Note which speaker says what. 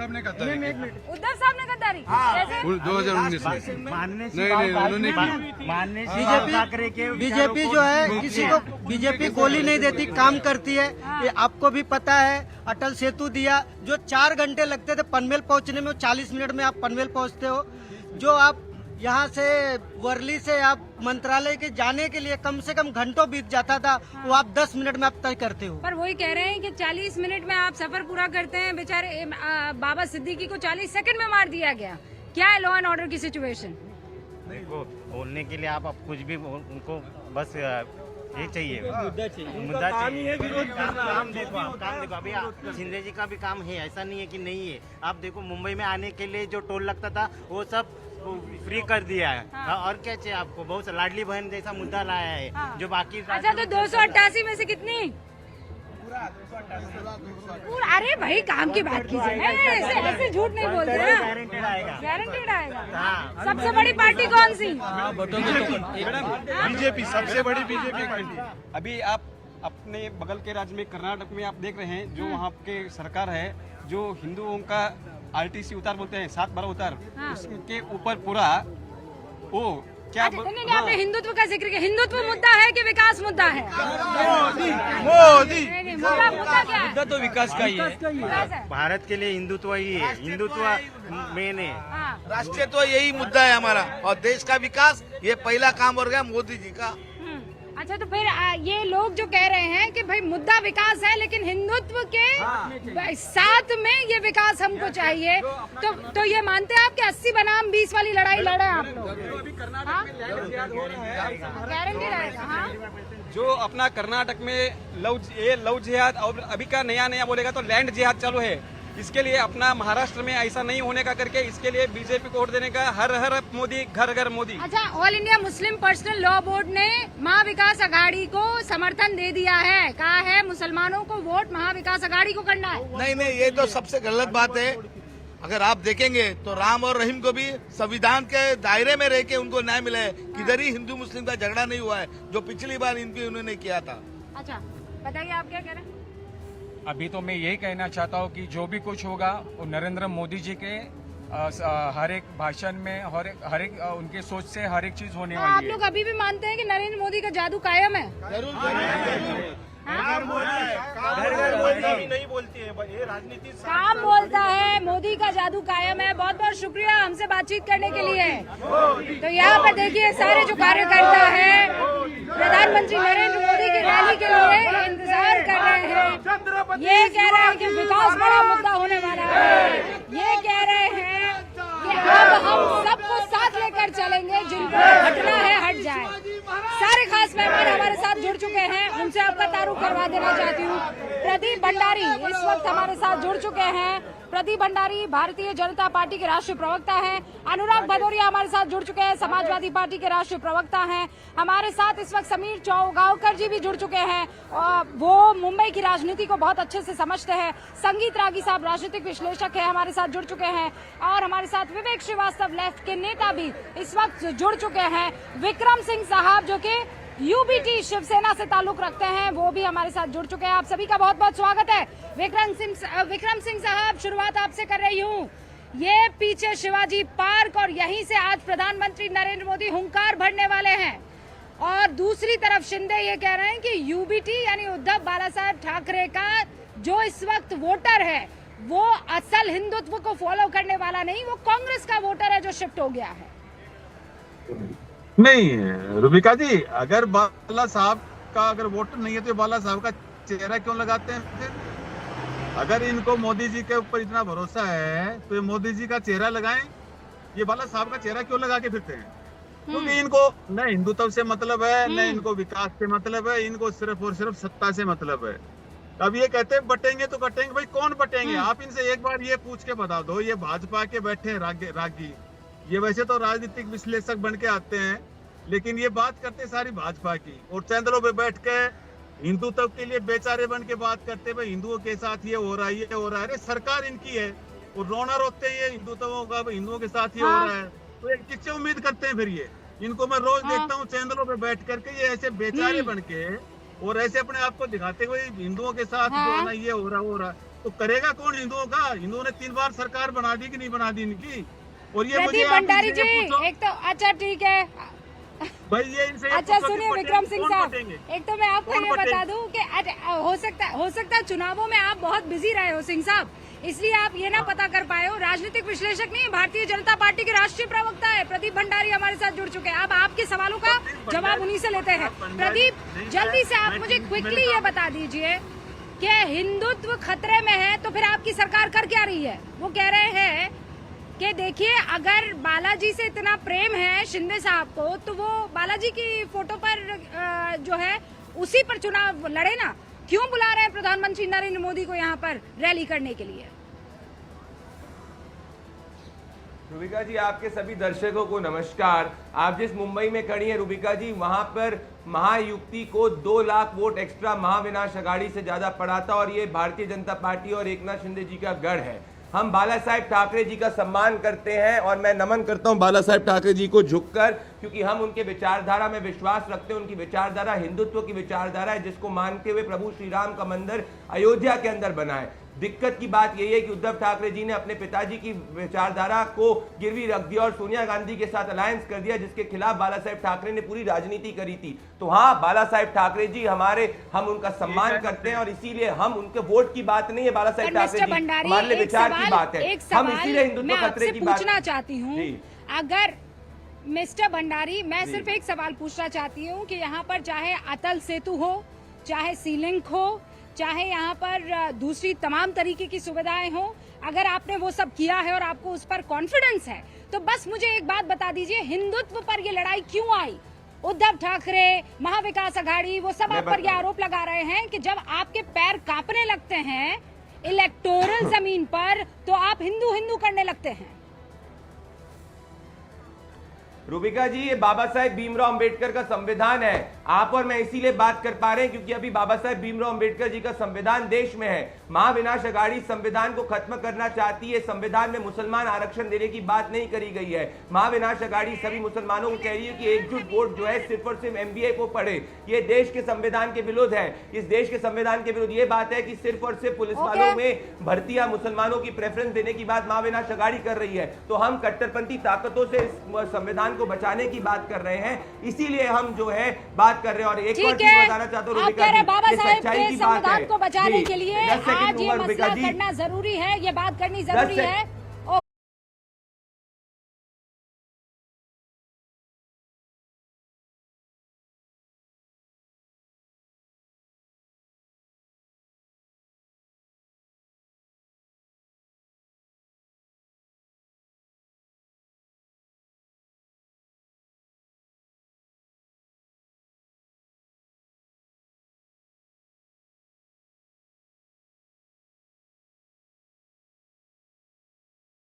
Speaker 1: साहब ने गद्दारी की।
Speaker 2: उद्धव साहब ने गद्दारी
Speaker 1: 2019 में
Speaker 3: मानने
Speaker 4: बीजेपी बीजेपी जो है किसी को बीजेपी गोली नहीं देती, काम करती है। ये आपको भी पता है। अटल सेतु दिया, जो 4 घंटे लगते थे पनवेल पहुंचने में, 40 मिनट में आप पनवेल पहुंचते हो। जो आप यहाँ से वर्ली से आप मंत्रालय के जाने के लिए कम से कम घंटों बीत जाता था, वो आप 10 मिनट में आप तय करते हो।
Speaker 2: पर वही कह रहे हैं कि 40 मिनट में आप सफर पूरा करते हैं। बेचारे बाबा सिद्दीकी को 40 सेकंड में मार दिया गया। क्या है लॉ एंड ऑर्डर की सिचुएशन?
Speaker 3: देखो, बोलने के लिए आप कुछ भी उनको बस ये चाहिए, मुद्दा चाहिए। काम देखो अभी शिंदे जी का भी काम है, ऐसा नहीं है कि नहीं है। आप देखो मुंबई में आने के लिए जो टोल लगता था वो सब फ्री कर दिया है। हाँ। और क्या चाहिए आपको? बहुत लाडली बहन जैसा मुद्दा लाया है। हाँ। जो बाकी
Speaker 2: अच्छा, तो 288 में से कितनी? अरे भाई काम की बात कीजिए, ऐसे झूठ नहीं बोलते ना।
Speaker 3: गारंटेड आएगा,
Speaker 2: गारंटेड आएगा।
Speaker 3: हाँ।
Speaker 2: सबसे बड़ी पार्टी कौन सी?
Speaker 1: बीजेपी सबसे बड़ी बीजेपी पार्टी।
Speaker 5: अभी आप अपने बगल के राज्य में कर्नाटक में आप देख रहे हैं, जो वहाँ के सरकार है, जो हिंदुओं का RTC उतार बोलते हैं, 7/12 उतार, उसके ऊपर पूरा वो क्या
Speaker 2: नहीं, आपने हिंदुत्व का जिक्र किया। हिंदुत्व मुद्दा है कि विकास मुद्दा है?
Speaker 1: मोदी
Speaker 2: मुद्दा क्या है?
Speaker 5: मुद्दा तो विकास का ही है।
Speaker 3: भारत के लिए हिंदुत्व ही है, हिंदुत्व मेन है।
Speaker 6: राष्ट्रीयत्व यही मुद्दा है हमारा, और देश का विकास ये पहला काम हो गया मोदी जी का।
Speaker 2: अच्छा, तो फिर ये लोग जो कह रहे हैं कि भाई मुद्दा विकास है, लेकिन हिंदुत्व के साथ में ये विकास हमको चाहिए, तो ये मानते हैं आप कि 80 बनाम 20 वाली लड़ाई लड़े आप लोग? गारंटी रहेगा। हाँ,
Speaker 5: जो अपना कर्नाटक में लव जिहाद और अभी का नया बोलेगा तो लैंड जिहाद चालू है। इसके लिए अपना महाराष्ट्र में ऐसा नहीं होने का करके इसके लिए बीजेपी को वोट देने का, हर हर मोदी घर घर मोदी।
Speaker 2: अच्छा, all India Muslim personal law board ने महाविकास अघाड़ी को समर्थन दे दिया है। कहा है मुसलमानों को वोट महाविकास अघाड़ी को करना है।
Speaker 6: नहीं, ये तो सबसे गलत बात है। अगर आप देखेंगे तो राम और रहीम को भी संविधान के दायरे में रह के उनको न्याय मिला है। किधर ही हिंदू मुस्लिम का झगड़ा नहीं हुआ है, जो पिछली बार उन्होंने किया था।
Speaker 2: अच्छा, बताइए आप क्या कह रहे हैं?
Speaker 7: अभी तो मैं यही कहना चाहता हूँ कि जो भी कुछ होगा वो नरेंद्र मोदी जी के हर एक भाषण में, हर एक उनके सोच से हर एक चीज होने वाली है।
Speaker 2: आप लोग अभी भी मानते हैं कि नरेंद्र मोदी का जादू कायम है?
Speaker 3: मोदी नहीं बोलती है, ये राजनीति
Speaker 2: काम बोलता है। मोदी का जादू कायम है। बहुत बहुत शुक्रिया हमसे बातचीत करने के लिए। तो यहाँ पर देखिए सारे जो कार्यकर्ता है प्रधानमंत्री नरेंद्र मोदी की रैली के लिए इंतजार कर रहे हैं। ये कह रहे हैं कि विकास बड़ा मुद्दा होने वाला है। ये कह रहे हैं कि अब हम सबको साथ लेकर चलेंगे, जिनको हटना है हट जाए। सारे खास मेहमान हमारे साथ जुड़ चुके हैं, उनसे आपका तारुफ करवा देना चाहती हूँ। प्रदीप भंडारी इस वक्त हमारे साथ जुड़ चुके हैं। प्रदीप भंडारी भारतीय जनता पार्टी के राष्ट्रीय प्रवक्ता हैं। अनुराग भदौरिया हमारे साथ जुड़ चुके हैं, समाजवादी पार्टी के राष्ट्रीय प्रवक्ता हैं। हमारे साथ इस वक्त समीर चौगावकर जी भी जुड़ चुके हैं, और वो मुंबई की राजनीति को बहुत अच्छे से समझते हैं। संगीत रागी साहब राजनीतिक विश्लेषक है, हमारे साथ जुड़ चुके हैं। और हमारे साथ विवेक श्रीवास्तव लेफ्ट के नेता भी इस वक्त जुड़ चुके हैं। विक्रम सिंह साहब जो कि UBT शिवसेना से ताल्लुक रखते हैं, वो भी हमारे साथ जुड़ चुके हैं। आप सभी का बहुत बहुत स्वागत है। विक्रम सिंह साहब, शुरुआत आपसे कर रही हूँ। ये पीछे शिवाजी पार्क और यहीं से आज प्रधानमंत्री नरेंद्र मोदी हुंकार भरने वाले हैं, और दूसरी तरफ शिंदे ये कह रहे हैं कि UBT यानी उद्धव बाला साहब ठाकरे का जो इस वक्त वोटर है वो असल हिंदुत्व को फॉलो करने वाला नहीं, वो कांग्रेस का वोटर है जो शिफ्ट हो गया है।
Speaker 8: नहीं रुबिका जी, अगर बाला साहब का अगर वोटर नहीं है तो बाला साहब का चेहरा क्यों लगाते हैं फिर? अगर इनको मोदी जी के ऊपर इतना भरोसा है तो ये मोदी जी का चेहरा लगाएं। ये बाला साहब का चेहरा क्यों लगा के फिरते हैं? क्योंकि इनको न हिंदुत्व से मतलब है, न इनको विकास से मतलब है, इनको सिर्फ और सिर्फ सत्ता से मतलब है। अब ये कहते हैं बटेंगे तो कटेंगे, भाई कौन बटेंगे? आप इनसे एक बार ये पूछ के बता दो। ये भाजपा के बैठे हैं रागी, ये वैसे तो राजनीतिक विश्लेषक बन के आते हैं, लेकिन ये बात करते सारी भाजपा की, और चैनलों पे बैठ के हिंदुत्व के लिए बेचारे बन के बात करते, भाई हिंदुओं के साथ ये हो रहा है, ये हो रहा है। अरे सरकार इनकी है, और रोना रोते हैं हिंदुत्वों का, हिंदुओं के साथ ये हो रहा है, तो ये किससे उम्मीद करते हैं फिर? ये इनको मैं रोज देखता हूँ चैनलों पे बैठ करके, ये ऐसे बेचारे बन के और ऐसे अपने आप को दिखाते हुए हिंदुओं के साथ जो है ना ये हो रहा तो करेगा कौन हिंदुओं का? हिंदुओं ने 3 बार सरकार बना दी कि नहीं बना दी इनकी? और ये मुझे
Speaker 2: प्रदीप
Speaker 8: आप
Speaker 2: भंडारी
Speaker 8: इनसे
Speaker 2: जी,
Speaker 8: पूछो,
Speaker 2: एक तो अच्छा ठीक है।
Speaker 8: भाई ये इनसे ये
Speaker 2: अच्छा
Speaker 8: पूछो कि
Speaker 2: सुनिए
Speaker 8: पटेल
Speaker 2: विक्रम सिंह
Speaker 8: कौन
Speaker 2: साहब,
Speaker 8: पटेंगे?
Speaker 2: एक तो मैं आपको
Speaker 8: कौन
Speaker 2: ये बता
Speaker 8: पटेंगे?
Speaker 2: दूं कि हो सकता है चुनावों में आप बहुत बिजी रहे हो सिंह साहब, इसलिए आप ये ना पता कर पाए हो। राजनीतिक विश्लेषक नहीं, भारतीय जनता पार्टी के राष्ट्रीय प्रवक्ता है प्रदीप भंडारी, हमारे साथ जुड़ चुके हैं। अब आपके सवालों का जवाब उन्हीं से लेते हैं। प्रदीप, जल्दी से आप मुझे क्विकली ये बता दीजिए कि हिंदुत्व खतरे में है तो फिर आपकी सरकार कर क्या रही है? वो कह रहे हैं कि देखिए, अगर बालाजी से इतना प्रेम है शिंदे साहब को, तो वो बालाजी की फोटो पर जो है उसी पर चुनाव लड़े ना। क्यों बुला रहे हैं प्रधानमंत्री नरेंद्र मोदी को यहाँ पर रैली करने के लिए?
Speaker 9: रूबिका जी, आपके सभी दर्शकों को नमस्कार। आप जिस मुंबई में खड़ी हैं रूबिका जी, वहां पर महायुक्ति को 2 लाख वोट एक्स्ट्रा महाविनाश अघाड़ी से ज्यादा पड़ा था और ये भारतीय जनता पार्टी और एकनाथ शिंदे जी का गढ़ है। हम बाला साहेब ठाकरे जी का सम्मान करते हैं और मैं नमन करता हूं बाला साहेब ठाकरे जी को झुककर, क्योंकि हम उनके विचारधारा में विश्वास रखते हैं। उनकी विचारधारा हिंदुत्व की विचारधारा है, जिसको मानते हुए प्रभु श्री राम का मंदिर अयोध्या के अंदर बना है। दिक्कत की बात यही है कि उद्धव ठाकरे जी ने अपने पिताजी की विचारधारा को गिरवी रख दिया और सोनिया गांधी के साथ अलायंस कर दिया, जिसके खिलाफ बाला साहेब ठाकरे ने पूरी राजनीति करी थी। तो हाँ, बाला साहेब ठाकरे जी हम उनका सम्मान करते हैं और इसीलिए हम उनके वोट की बात नहीं है, बाला साहेब ठाकरे जी हमारे लिए विचार की बात है। हम इसीलिए हिंदुत्व खतरे की बात
Speaker 2: पूछना चाहती हूँ, अगर मिस्टर भंडारी, मैं सिर्फ एक सवाल पूछना चाहती हूँ कि यहाँ पर चाहे अटल सेतु हो, चाहे सी लिंक हो, चाहे यहाँ पर दूसरी तमाम तरीके की सुविधाएं हो, अगर आपने वो सब किया है और आपको उस पर कॉन्फिडेंस है, तो बस मुझे एक बात बता दीजिए, हिंदुत्व पर ये लड़ाई क्यों आई? उद्धव ठाकरे, महाविकास अघाड़ी, वो सब आप पर ये आरोप लगा रहे हैं कि जब आपके पैर कांपने लगते हैं इलेक्टोरल जमीन पर, तो आप हिंदू हिंदू करने लगते हैं।
Speaker 9: रूबिका जी, ये बाबा साहेब भीमराव अंबेडकर का संविधान है। आप और मैं इसीलिए बात कर पा रहे हैं क्योंकि अभी बाबा साहेब भीमराव अंबेडकर जी का संविधान देश में है। महाविनाश अघाड़ी संविधान को खत्म करना चाहती है। संविधान में मुसलमान आरक्षण देने की बात नहीं करी गई है। महाविनाश अघाड़ी सभी मुसलमानों को कह रही है कि एकजुट वोट जो है सिर्फ और सिर्फ MBA को पढ़े। ये देश के संविधान के विरुद्ध है। इस देश के संविधान के विरुद्ध ये बात है कि सिर्फ और सिर्फ पुलिस वालों में भर्तियां मुसलमानों की प्रेफरेंस देने की बात महाविनाश अघाड़ी कर रही है। तो हम कट्टरपंथी ताकतों से इस संविधान को बचाने की बात कर रहे हैं, इसीलिए हम जो है बात कर रहे हैं। और एक और चीज बताना चाहता हूं रूबिका जी,
Speaker 2: बाबा साहेब के
Speaker 9: की बात
Speaker 2: संविधान
Speaker 9: है
Speaker 2: को बचाने के लिए आज ये मसला
Speaker 9: रूबिका जी
Speaker 2: करना जरूरी है, ये बात करनी जरूरी है